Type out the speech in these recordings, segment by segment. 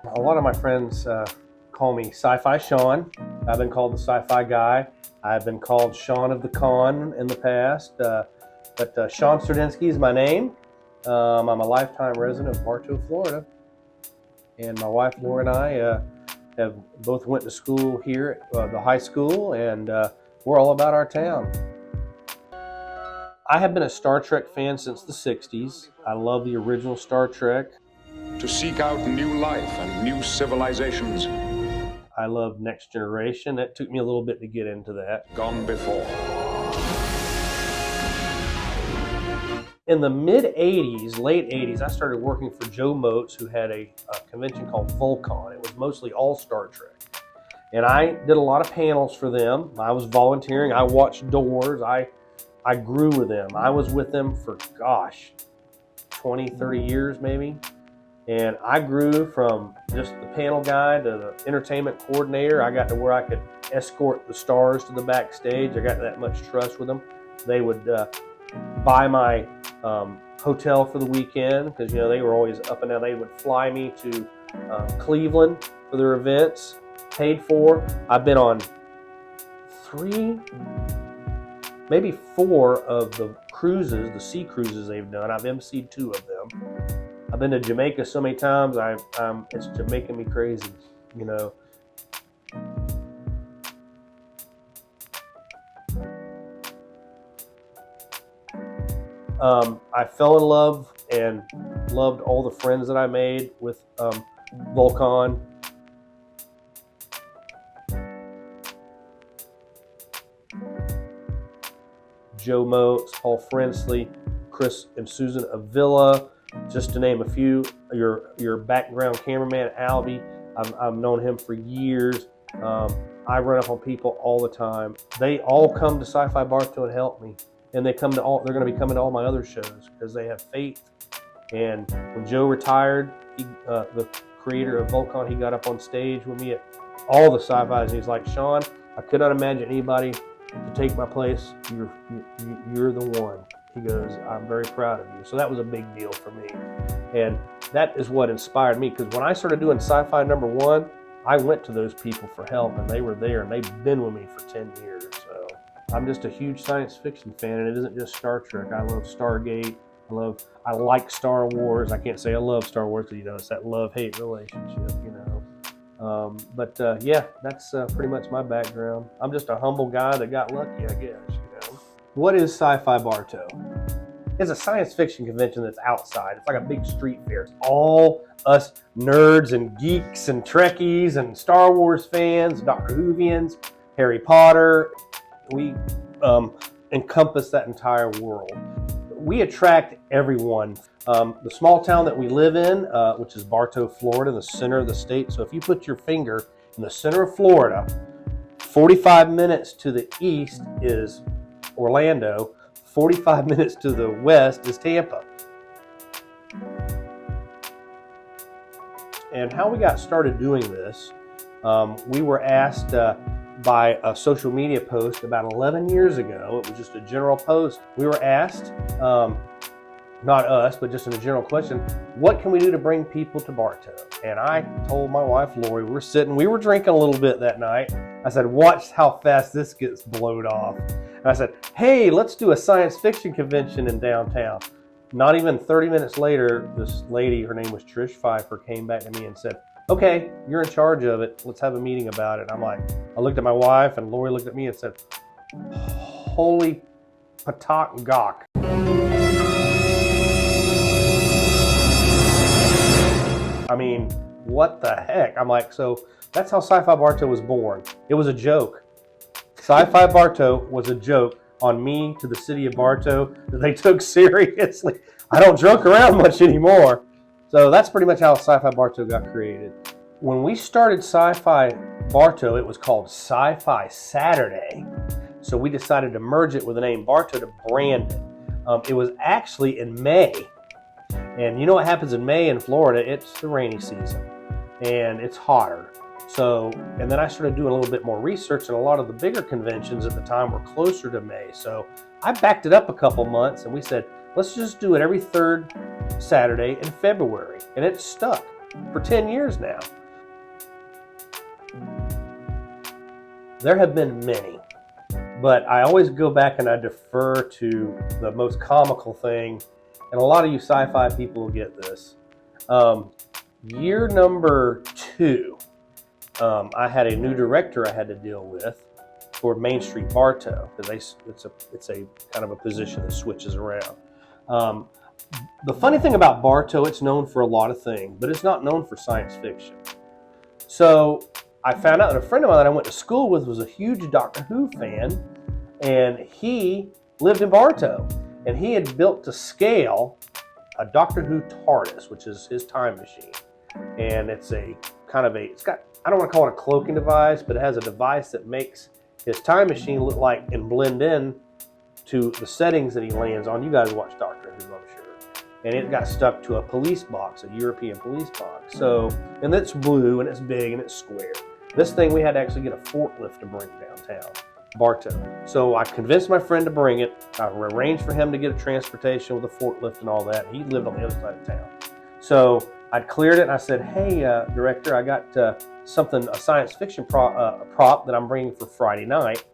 A lot of my friends call me Sci-Fi Sean. I've been called the Sci-Fi Guy. I've been called Sean of the Con in the past, but Sean Stradinsky is my name. I'm a lifetime resident of Bartow, Florida, and my wife Laura and I have both went to school here at the high school, and we're all about our town. I have been a Star Trek fan since the 60s. I love the original Star Trek. To seek out new life and new civilizations. I love Next Generation. It took me a little bit to get into that. Gone before. In the mid-'80s, late 80s, I started working for Joe Motes, who had a convention called Volcon. It was mostly all Star Trek. And I did a lot of panels for them. I was volunteering. I watched doors. I grew with them. I was with them for, 20, 30 years maybe. And I grew from just the panel guy to the entertainment coordinator. I got to where I could escort the stars to the backstage. I got that much trust with them. They would buy my hotel for the weekend because, they were always up and down. They would fly me to Cleveland for their events, paid for. I've been on 3, maybe 4 of the cruises, the sea cruises they've done. I've emceed 2 of them. I've been to Jamaica so many times, it's making me crazy, I fell in love and loved all the friends that I made with Volcon. Joe Motes, Paul Frensley, Chris and Susan Avila, just to name a few. Your background cameraman, Albie, I've known him for years. I run up on people all the time. They all come to SyFy Bartow and help me. And they're going to be coming to all my other shows because they have faith. And when Joe retired, the creator of Volcon, he got up on stage with me at all the sci-fis, and he's like, Sean, I could not imagine anybody to take my place. You're the one. He goes, I'm very proud of you. So that was a big deal for me. And that is what inspired me, because when I started doing Sci-Fi #1, I went to those people for help, and they were there, and they've been with me for 10 years. So I'm just a huge science fiction fan, and it isn't just Star Trek. I love Stargate. I like Star Wars. I can't say I love Star Wars because, it's that love-hate relationship, yeah, that's pretty much my background. I'm just a humble guy that got lucky, I guess, What is SyFy Bartow? It's a science fiction convention that's outside. It's like a big street fair. It's all us nerds and geeks and Trekkies and Star Wars fans, Doctor Whovians, Harry Potter. We encompass that entire world. We attract everyone. The small town that we live in, which is Bartow, Florida, in the center of the state. So if you put your finger in the center of Florida, 45 minutes to the east is Orlando, 45 minutes to the west is Tampa. And how we got started doing this, we were asked by a social media post about 11 years ago. It was just a general post. We were asked, not us, but just in a general question, what can we do to bring people to Bartow? And I told my wife, Lori, we were drinking a little bit that night. I said, watch how fast this gets blowed off. And I said, hey, let's do a science fiction convention in downtown. Not even 30 minutes later, this lady, her name was Trish Pfeiffer, came back to me and said, okay, you're in charge of it. Let's have a meeting about it. I looked at my wife, and Lori looked at me and said, holy patak gawk. I mean, what the heck? So that's how SyFy Bartow was born. It was a joke. SyFy Bartow was a joke on me to the city of Bartow that they took seriously. I don't joke around much anymore. So that's pretty much how SyFy Bartow got created. When we started SyFy Bartow, it was called SyFy Saturday. So we decided to merge it with the name Bartow to brand it. It was actually in May. And you know what happens in May in Florida? It's the rainy season and it's hotter. So, and then I started doing a little bit more research, and a lot of the bigger conventions at the time were closer to May. So I backed it up a couple months, and we said, let's just do it every third Saturday in February. And it stuck. for 10 years now. There have been many, but I always go back and I defer to the most comical thing, and a lot of you sci-fi people will get this. Year number 2, I had a new director I had to deal with for Main Street Bartow, because it's a kind of a position that switches around. The funny thing about Bartow, it's known for a lot of things, but it's not known for science fiction. So I found out that a friend of mine that I went to school with was a huge Doctor Who fan, and he lived in Bartow, and he had built to scale a Doctor Who TARDIS, which is his time machine. And it's a kind of it's got, I don't want to call it a cloaking device, but it has a device that makes his time machine look like and blend in to the settings that he lands on. You guys watch Doctor Who, I'm sure. And it got stuck to a police box, a European police box. So, and it's blue and it's big and it's square. This thing we had to actually get a forklift to bring downtown, Bartow. So I convinced my friend to bring it. I arranged for him to get a transportation with a forklift and all that. He lived on the other side of town. So I'd cleared it and I said, hey, director, I got a science fiction prop that I'm bringing for Friday night.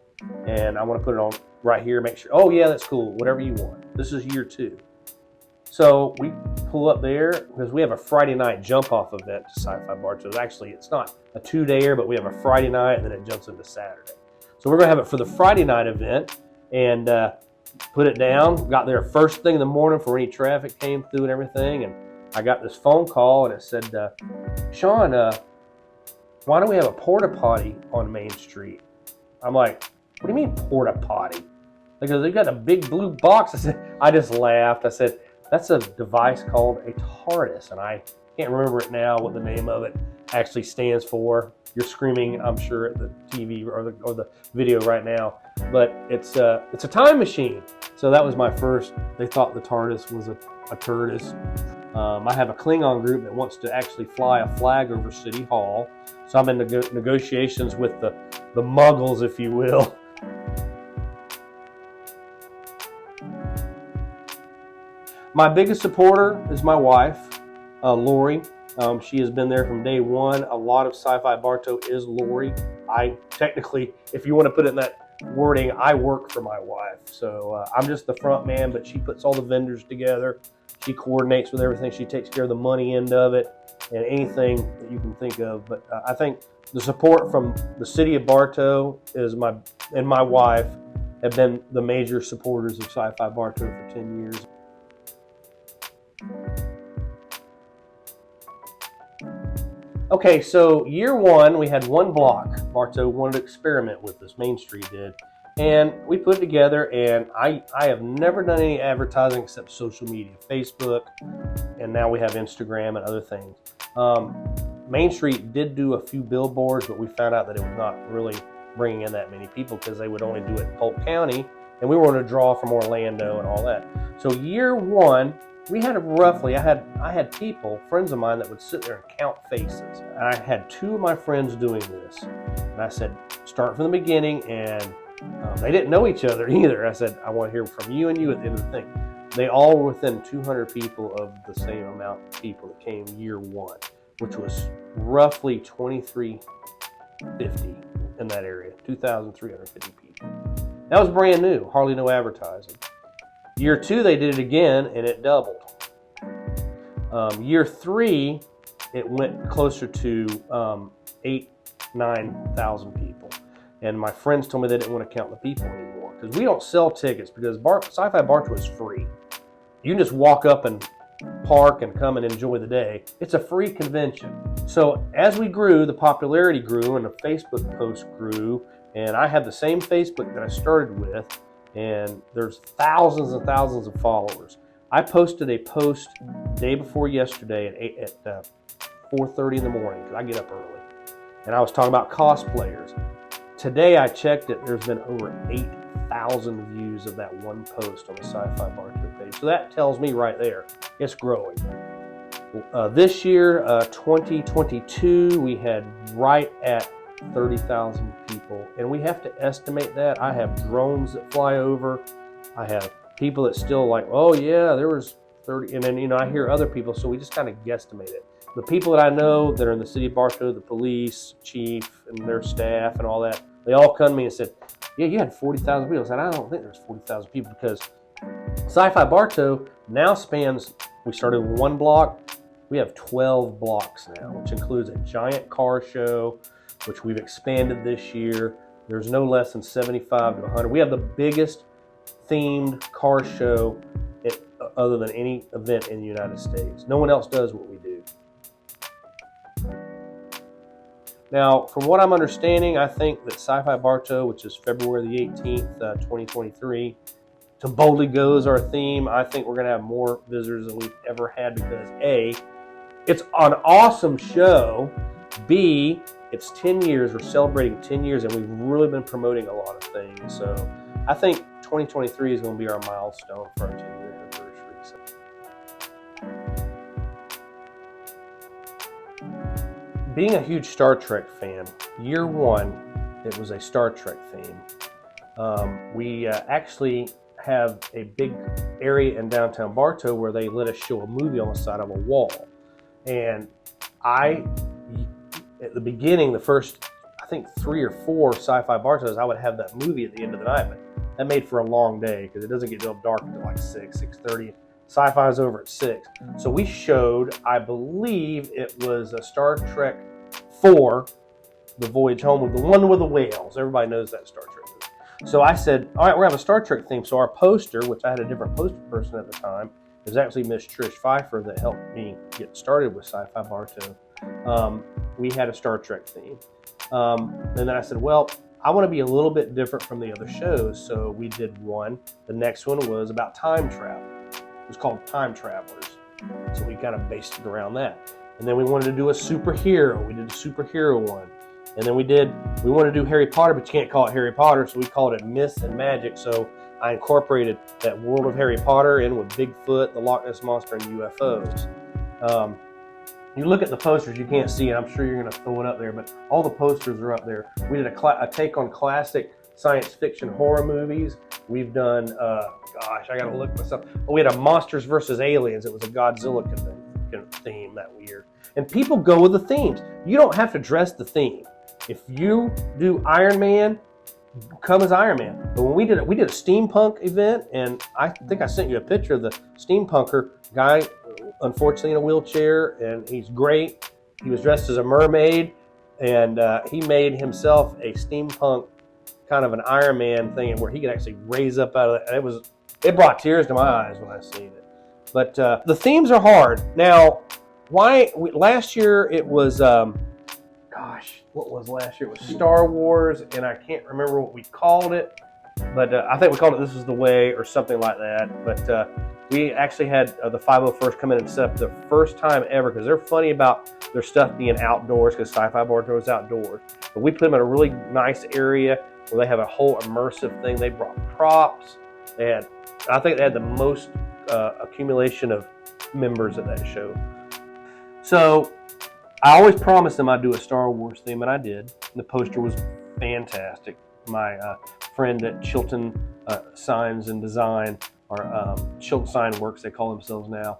And I want to put it on right here, make sure, oh yeah, that's cool, whatever you want. This is year 2. So we pull up there because we have a Friday night jump off event to SyFy Bartow. Actually, it's not a 2-dayer, but we have a Friday night and then it jumps into Saturday. So we're gonna have it for the Friday night event and put it down. Got there first thing in the morning before any traffic came through and everything. And I got this phone call and it said, Sean, why don't we have a porta potty on Main Street? I'm like, what do you mean porta potty? Because they got a big blue box. I just laughed. I said, that's a device called a TARDIS, and I can't remember it now what the name of it actually stands for. You're screaming, I'm sure, at the TV or the video right now, but it's a time machine. So that was my first. They thought the TARDIS was a TARDIS. I have a Klingon group that wants to actually fly a flag over City Hall, so I'm in negotiations with the Muggles, if you will. My biggest supporter is my wife, Lori. She has been there from day one. A lot of SyFy Bartow is Lori. I technically, if you want to put it in that wording, I work for my wife. So I'm just the front man, but she puts all the vendors together. She coordinates with everything. She takes care of the money end of it and anything that you can think of. But I think the support from the city of Bartow and my wife have been the major supporters of SyFy Bartow for 10 years. Okay, so year 1, we had one block. Bartow wanted to experiment with this, Main Street did. And we put it together, and I have never done any advertising except social media, Facebook, and now we have Instagram and other things. Main Street did do a few billboards, but we found out that it was not really bringing in that many people because they would only do it in Polk County, and we wanted to draw from Orlando and all that. So year 1, we had roughly, I had people, friends of mine, that would sit there and count faces. And I had 2 of my friends doing this. And I said, start from the beginning, and they didn't know each other either. I said, I want to hear from you and you at the end of the thing. They all were within 200 people of the same amount of people that came year 1, which was roughly 2,350 in that area, 2,350 people. That was brand new, hardly no advertising. Year 2, they did it again, and it doubled. Year 3, it went closer to 8,000-9,000 people. And my friends told me they didn't want to count the people anymore because we don't sell tickets because SyFy Bartow is free. You can just walk up and park and come and enjoy the day. It's a free convention. So as we grew, the popularity grew and the Facebook posts grew. And I had the same Facebook that I started with. And there's thousands and thousands of followers. I posted a post day before yesterday at 4:30 in the morning because I get up early. And I was talking about cosplayers. Today I checked it, there's been over 8,000 views of that one post on the SyFy Bartow page. So that tells me right there, it's growing. This year, 2022, we had right at 30,000 people, and we have to estimate that. I have drones that fly over. I have people that still like, oh yeah, there was 30, and then I hear other people, so we just kind of guesstimate it. the people that I know that are in the city of Bartow, the police chief and their staff and all that, they all come to me and said, yeah, you had 40,000 people. I said, I don't think there's 40,000 people because SyFy Bartow now spans, we started with one block, we have 12 blocks now, which includes a giant car show, which we've expanded this year. There's no less than 75 to 100. We have the biggest themed car show other than any event in the United States. No one else does what we do. Now, from what I'm understanding, I think that SyFy Bartow, which is February the 18th, 2023, To Boldly Go is our theme. I think we're going to have more visitors than we've ever had because A, it's an awesome show. B, it's 10 years. We're celebrating 10 years, and we've really been promoting a lot of things. So I think 2023 is going to be our milestone for our 10-year anniversary. So. Being a huge Star Trek fan, year one, it was a Star Trek theme. We actually have a big area in downtown Bartow where they let us show a movie on the side of a wall. And at the beginning, the first, I think 3 or 4 SyFy Bartows, I would have that movie at the end of the night, but that made for a long day because it doesn't get real dark until like 6:30. SyFy's over at 6. So we showed, I believe it was a Star Trek 4, The Voyage Home, the one with the whales. Everybody knows that Star Trek movie. So I said, all right, we're having a Star Trek theme. So our poster, which I had a different poster person at the time, it was actually Miss Trish Pfeiffer that helped me get started with SyFy Bartow. We had a Star Trek theme. And then I said, well, I want to be a little bit different from the other shows. So we did one. The next one was about time travel. It was called Time Travelers. So we kind of based it around that. And then we wanted to do a superhero. We did a superhero one. And then we wanted to do Harry Potter, but you can't call it Harry Potter, so we called it Myths and Magic. So I incorporated that world of Harry Potter in with Bigfoot, the Loch Ness Monster, and UFOs. You look at the posters, you can't see it. I'm sure you're going to throw it up there, but all the posters are up there. We did a take on classic science fiction horror movies. We've done, gosh, I got to look myself. We had a Monsters versus Aliens. It was a Godzilla theme that year. And people go with the themes. You don't have to dress the theme. If you do Iron Man, come as Iron Man. But when we did a steampunk event, and I think I sent you a picture of the steampunker guy, unfortunately in a wheelchair, and he's great. He was dressed as a mermaid, and he made himself a steampunk kind of an Iron Man thing where he could actually raise up out of that. It brought tears to my eyes when I seen it. But the themes are hard. Now, last year it was, what was last year? It was Star Wars, and I can't remember what we called it, but I think we called it This Is the Way or something like that. But we actually had the 501st come in and set up the first time ever, because they're funny about their stuff being outdoors, because SyFy Bartow is outdoors. But we put them in a really nice area where they have a whole immersive thing. They brought props. I think they had the most accumulation of members at that show. So I always promised them I'd do a Star Wars theme, and I did. The poster was fantastic. My friend at Chilton Signs and Design, or Chilton Sign Works, they call themselves now,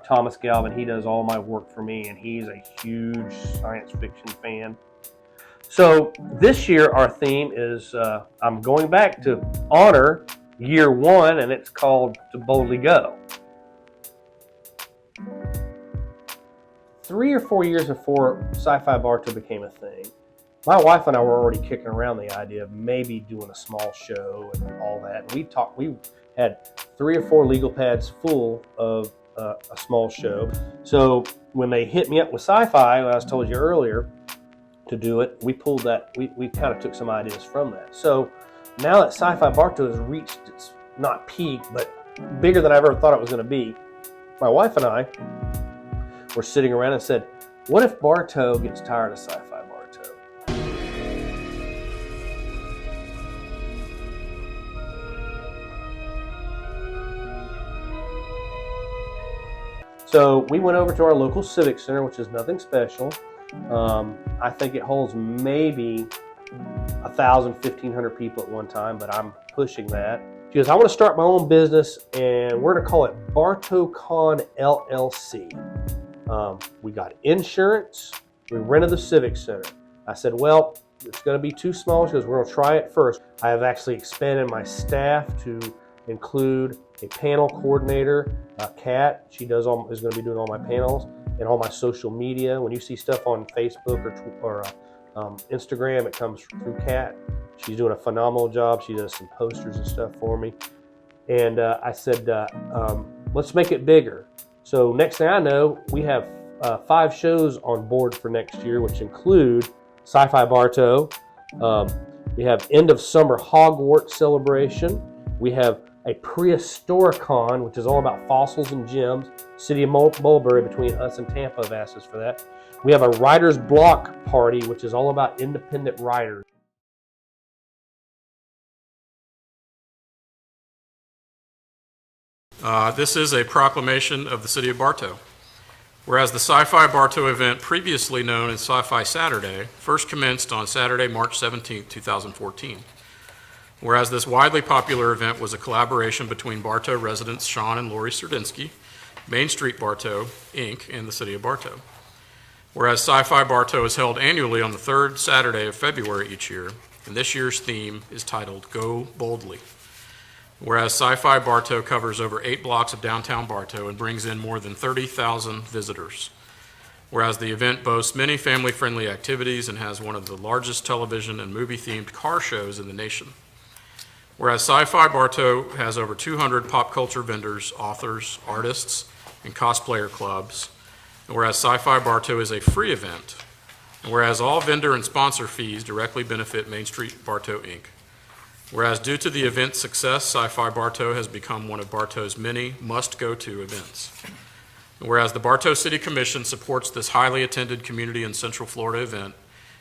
Thomas Galvin, he does all my work for me, and he's a huge science fiction fan. So this year our theme is, I'm going back to honor year one, and it's called To Boldly Go. 3 or 4 years before SyFy Bartow became a thing, my wife and I were already kicking around the idea of maybe doing a small show and all that. And we had 3 or 4 legal pads full of a small show. So when they hit me up with SyFy, as I told you earlier, to do it, we pulled that, we kind of took some ideas from that. So now that SyFy Bartow has reached its, not peak, but bigger than I ever thought it was going to be, my wife and I were sitting around and said, what if Bartow gets tired of SyFy Bartow? So we went over to our local civic center, which is nothing special. I think it holds maybe 1,000, 1,500 people at one time, but I'm pushing that. Because I want to start my own business, and we're going to call it Bartow Con LLC. We got insurance. We rented the Civic Center. I said, well, it's going to be too small. She goes, we're going to try it first. I have actually expanded my staff to include a panel coordinator, Kat. She is going to be doing all my panels and all my social media. When you see stuff on Facebook or Instagram, it comes through Kat. She's doing a phenomenal job. She does some posters and stuff for me. And I said, let's make it bigger. So next thing I know, we have 5 shows on board for next year, which include SyFy Bartow. We have end of summer Hogwarts celebration. We have a Prehistoricon, which is all about fossils and gems. City of Mulberry, between us and Tampa, have asked us for that. We have a writer's block party, which is all about independent writers. This is a proclamation of the City of Bartow. Whereas the SyFy Bartow event, previously known as SyFy Saturday, first commenced on Saturday, March 17, 2014. Whereas this widely popular event was a collaboration between Bartow residents Sean and Lori Serdinsky, Main Street Bartow, Inc., and the City of Bartow. Whereas SyFy Bartow is held annually on the 3rd Saturday of February each year, and this year's theme is titled Go Boldly. Whereas SyFy Bartow covers over 8 blocks of downtown Bartow and brings in more than 30,000 visitors. Whereas the event boasts many family-friendly activities and has one of the largest television and movie-themed car shows in the nation. Whereas SyFy Bartow has over 200 pop culture vendors, authors, artists, and cosplayer clubs. And whereas SyFy Bartow is a free event. And whereas all vendor and sponsor fees directly benefit Main Street Bartow, Inc. Whereas due to the event's success, SyFy Bartow has become one of Bartow's many must-go-to events. And whereas the Bartow City Commission supports this highly attended community in Central Florida event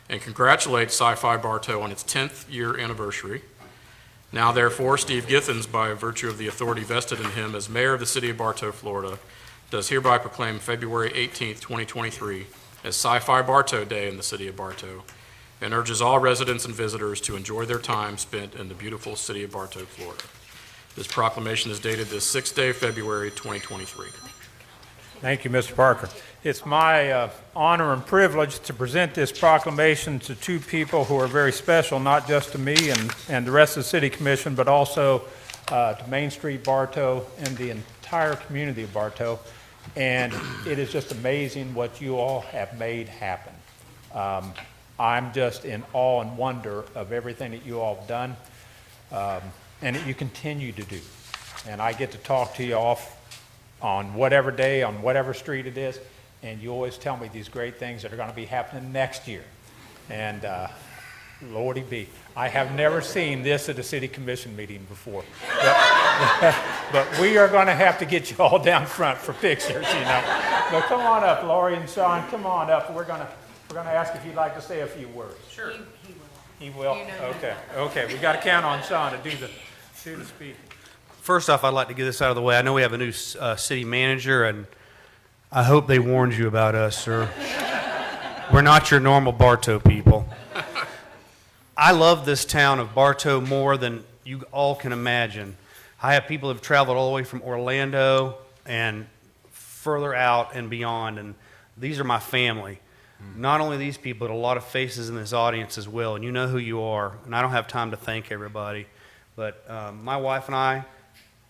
and congratulates SyFy Bartow on its 10th year anniversary. Now, therefore, Steve Githens, by virtue of the authority vested in him as mayor of the City of Bartow, Florida, does hereby proclaim February 18th, 2023 as SyFy Bartow Day in the City of Bartow, and urges all residents and visitors to enjoy their time spent in the beautiful City of Bartow, Florida. This proclamation is dated this 6th day of February, 2023. Thank you, Mr. Parker. It's my honor and privilege to present this proclamation to 2 people who are very special, not just to me and the rest of the City Commission, but also to Main Street Bartow and the entire community of Bartow. And it is just amazing what you all have made happen. I'm just in awe and wonder of everything that you all have done and that you continue to do. And I get to talk to you off on whatever day, on whatever street it is, and you always tell me these great things that are going to be happening next year. And Lordy be, I have never seen this at a City Commission meeting before. But we are going to have to get you all down front for pictures, you know. But come on up, Lori and Sean, come on up. We're going to ask if you'd like to say a few words. Sure. He will? You know Okay. We got to count on Sean to do the speaking. First off, I'd like to get this out of the way. I know we have a new city manager, and I hope they warned you about us, sir. We're not your normal Bartow people. I love this town of Bartow more than you all can imagine. I have people who have traveled all the way from Orlando and further out and beyond, and these are my family. Not only these people, but a lot of faces in this audience as well, and you know who you are, and I don't have time to thank everybody. But my wife and I,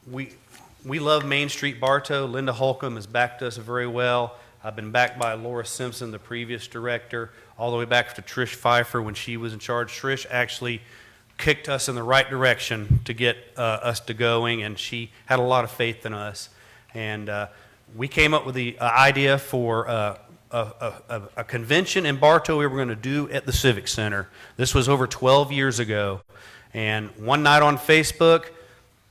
we love Main Street Bartow. Linda Holcomb has backed us very well. I've been backed by Laura Simpson, the previous director, all the way back to Trish Pfeiffer when she was in charge. Trish actually kicked us in the right direction to get us to going, and she had a lot of faith in us. And we came up with the idea for a convention in Bartow we were going to do at the Civic Center. This was over 12 years ago. And one night on Facebook,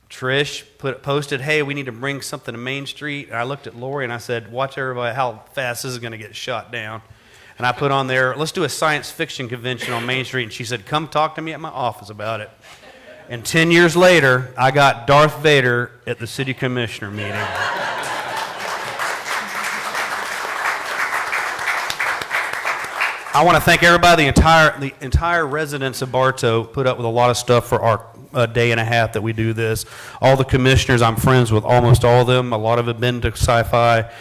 Trish posted, hey, we need to bring something to Main Street. And I looked at Lori and I said, watch everybody how fast this is going to get shot down. And I put on there, let's do a science fiction convention on Main Street. And she said, come talk to me at my office about it. And 10 years later, I got Darth Vader at the city commissioner meeting. I want to thank everybody. The entire residents of Bartow put up with a lot of stuff for our day and a half that we do this. All the commissioners, I'm friends with almost all of them. A lot of them have been to SyFy.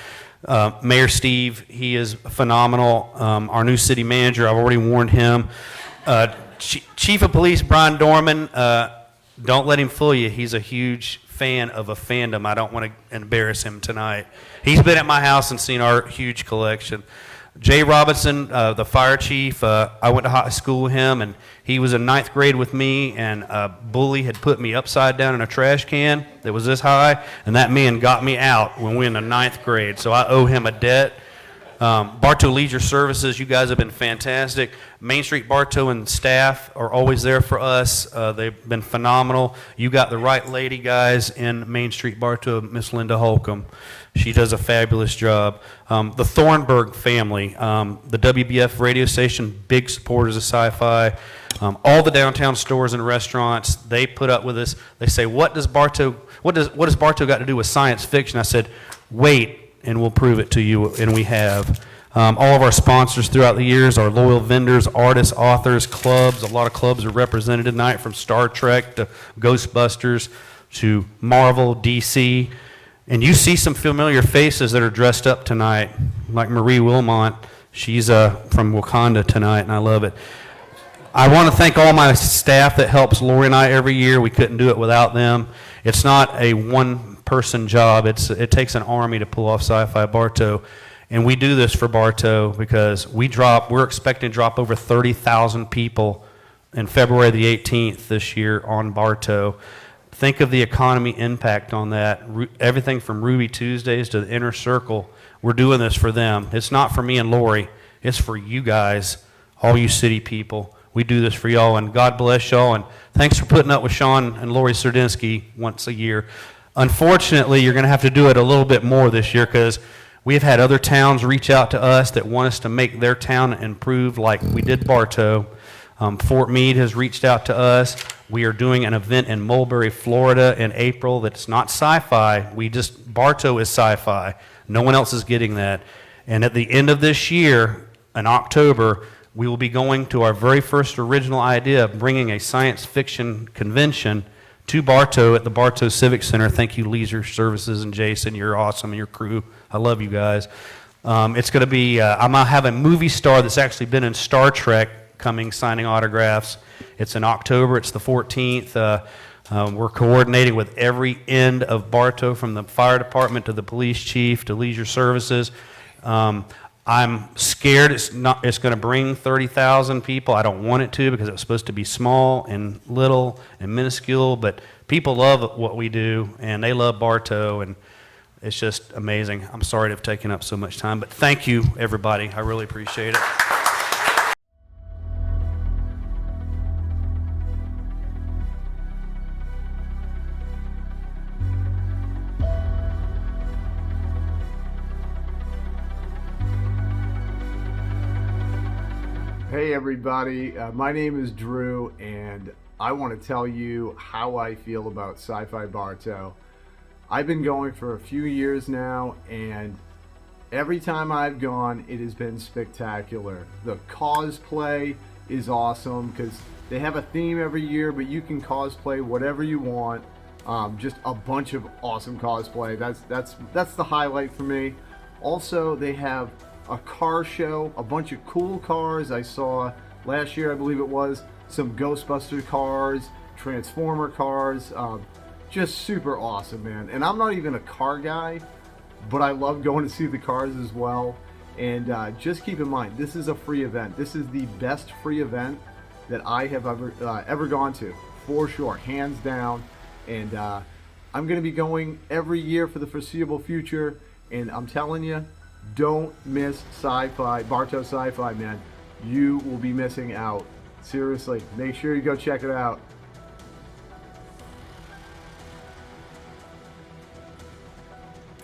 Mayor Steve, he is phenomenal. Our new city manager, I've already warned him. Chief of Police Brian Dorman, don't let him fool you. He's a huge fan of a fandom. I don't want to embarrass him tonight. He's been at my house and seen our huge collection. Jay Robinson, the fire chief, I went to high school with him, and he was in 9th grade with me, and a bully had put me upside down in a trash can that was this high, and that man got me out when we were in the 9th grade, so I owe him a debt. Bartow Leisure Services, you guys have been fantastic. Main Street Bartow and staff are always there for us. They've been phenomenal. You got the right lady, guys, in Main Street Bartow, Miss Linda Holcomb. She does a fabulous job. The Thornburg family, the WBF radio station, big supporters of SyFy. All the downtown stores and restaurants, they put up with us. They say, what does Bartow got to do with science fiction? I said, wait, and we'll prove it to you, and we have. All of our sponsors throughout the years, our loyal vendors, artists, authors, clubs. A lot of clubs are represented tonight, from Star Trek to Ghostbusters to Marvel, DC. And you see some familiar faces that are dressed up tonight, like Marie Wilmot. She's from Wakanda tonight, and I love it. I want to thank all my staff that helps Lori and I every year. We couldn't do it without them. It's not a one-person job. It takes an army to pull off SyFy Bartow. And we do this for Bartow because we're expecting to drop over 30,000 people in February the 18th this year on Bartow. Think of the economy impact on that. Everything from Ruby Tuesdays to the Inner Circle, we're doing this for them. It's not for me and Lori. It's for you guys, all you city people. We do this for y'all, and God bless y'all, and thanks for putting up with Sean and Lori Serdinsky once a year. Unfortunately, you're going to have to do it a little bit more this year because we've had other towns reach out to us that want us to make their town improve like we did Bartow. Fort Meade has reached out to us. We are doing an event in Mulberry, Florida in April that's not SyFy. Bartow is SyFy. No one else is getting that. And at the end of this year, in October, we will be going to our very first original idea of bringing a science fiction convention to Bartow at the Bartow Civic Center. Thank you, Leisure Services and Jason. You're awesome, and your crew. I love you guys. It's going to be, I'm going to have a movie star that's actually been in Star Trek coming signing autographs. It's in October. It's the 14th. We're coordinating with every end of Bartow, from the fire department to the police chief to Leisure Services. I'm scared it's going to bring 30,000 people. I don't want it to, because it was supposed to be small and little and minuscule, but people love what we do, and they love Bartow, and it's just amazing. I'm sorry to have taken up so much time, but thank you, everybody. I really appreciate it. Hey everybody, my name is Drew, and I want to tell you how I feel about SyFy Bartow. I've been going for a few years now, and every time I've gone, it has been spectacular. The cosplay is awesome because they have a theme every year, but you can cosplay whatever you want. Just a bunch of awesome cosplay. That's the highlight for me. Also, they have a car show, a bunch of cool cars. I saw last year, I believe it was, some Ghostbuster cars, Transformer cars, just super awesome, man. And I'm not even a car guy, but I love going to see the cars as well. And just keep in mind, this is a free event. This is the best free event that I have ever gone to, for sure, hands down. And I'm going to be going every year for the foreseeable future, and I'm telling you, don't miss SyFy, Bartow SyFy, man. You will be missing out. Seriously, make sure you go check it out.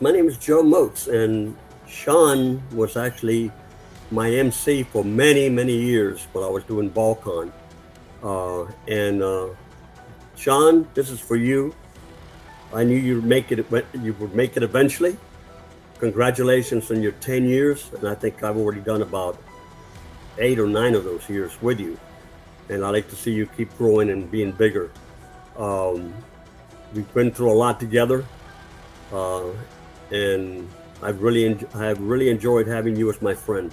My name is Joe Motes, and Sean was actually my MC for many, many years when I was doing BallCon. Sean, this is for you. I knew you would make it eventually. Congratulations on your 10 years, and I think I've already done about 8 or 9 of those years with you. And I like to see you keep growing and being bigger. We've been through a lot together, and I have really enjoyed having you as my friend.